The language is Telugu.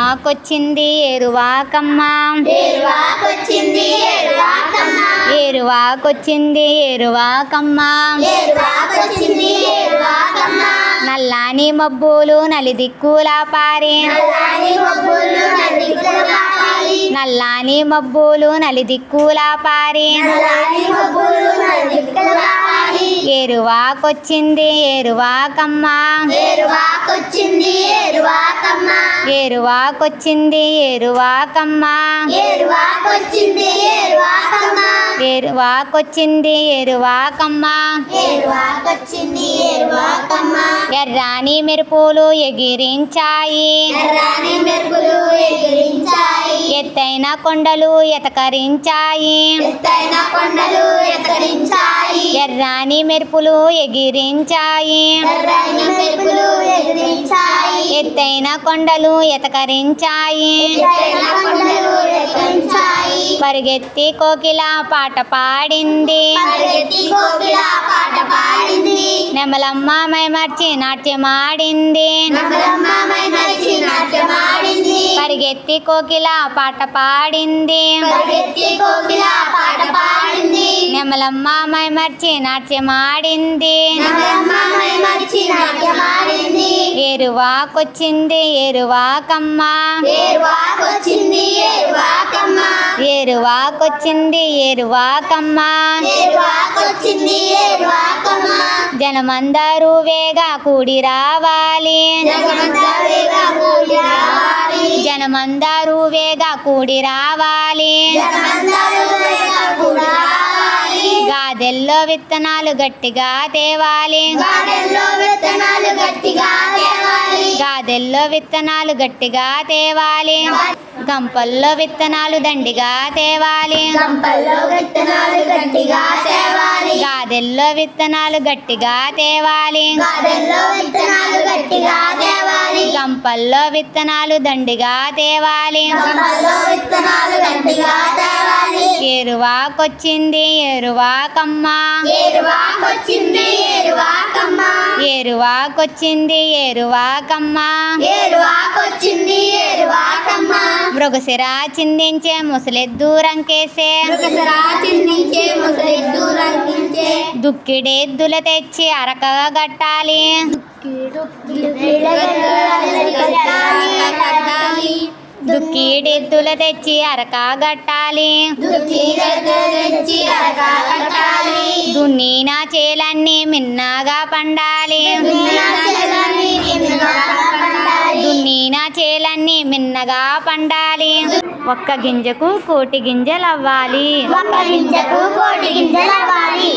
ఏరువాకొచ్చింది ఏరువాకమ్మ ఏరువాకొచ్చింది ఏరువాకమ్మ నల్లాని మబ్బులు నలిదిక్కుల పారి నల్లాని మబ్బులు నలిదిక్కుల పారి ఏరువాకొచ్చింది ఏరువాకమ్మ ఏరువాకొచ్చింది ఏరువాకమ్మ ఏరువాకొచ్చింది ఏరువాకమ్మ ఏరువాకొచ్చింది ఏరువాకమ్మ ఏరువాకొచ్చింది ఏరువాకమ్మ ఏరువాకొచ్చింది ఏరువాకమ్మ ఎర్రాని మెరుపులు ఎగిరించాయి ఎర్రని మెరుపులు ఎగిరించాయి ఎత్తైన కొండలు ఎతకరించాయి ఎత్తైన కొండలు ఎత్తరించాయి ఎర్రాని మెరుపులు ఎగిరించాయి ఎర్రని మెరుపులు ఎగిరించాయి ఎత్తైన కొండలు ఎతకరించాయి ఎత్తైన కొండలు ఎత్తరించాయి పరిగెత్తి కోకిల పాట పాడింది పరిగెత్తి కోకిల పాట పాడింది నెమలమ్మ మైమర్చి నాట్యమాడింది నమలమ్మ మైమరిచి నాట్యమాడింది పరిగెత్తి కోకిల పాట పాడింది పరిగెత్తి కోకిల పాట పాడింది నెమలమ్మ మైమర్చి నాట్యమాడింది నమలమ్మ మైమరిచి నాట్యమాడింది ఏరువాకొచ్చింది ఏరువాకమ్మ ఏరువాకొచ్చింది ఏరువాకమ్మ ఏరువాకొచ్చింది ఏరువాకమ్మ ఏరువాకొచ్చింది ఏరువాకమ్మ జనమందరూ వేగా కూడి రావాలి జగమంతా వేగా కూడి రావాలి జనమందరూ వేగా కూడి రావాలి జగమందరూ వేగా కూడి రావాలి గాదెల్లో విత్తనాలు గట్టిగా తేవాలి గార్డెన్లో విత్తనాలు గట్టిగా తేవాలి గాదెల్లో విత్తనాలు గట్టిగా తేవాలి గంపల్లో విత్తనాలు దండిగా తేవాలి గంపల్లో విత్తనాలు గట్టిగా తేవాలి గాదెల్లో విత్తనాలు గట్టిగా తేవాలి గార్డెన్లో విత్తనాలు గట్టిగా తేవాలి గంపల్లో విత్తనాలు దండిగా తేవాలి గంపల్లో విత్తనాలు గట్టిగా తేవాలి ఏరువాకొచ్చింది ఏరువాకమ్మ ఏరువాకొచ్చింది ఏరువాకమ్మ ఏరువాకొచ్చింది ఏరువాకమ్మ ఏరువాకొచ్చింది ఏరువాకమ్మ మృగశిర చిందించే ముసలెద్దు రంకేసే మృగశిరా చిందించే ముసలెద్దు రంకించే దుక్కిడెద్దుల తెచ్చి అరకగా గట్టాలి దుక్కిడెద్దుల తెచ్చి అరక గట్టాలి దున్నిన చేలన్నీ మిన్నగా పండాలి దున్నిన చేలన్నీ మిన్నగా పండాలి ఒక్క గింజకు కోటి గింజలవ్వాలి ఒక్క గింజకు కోటి గింజలవ్వాలి.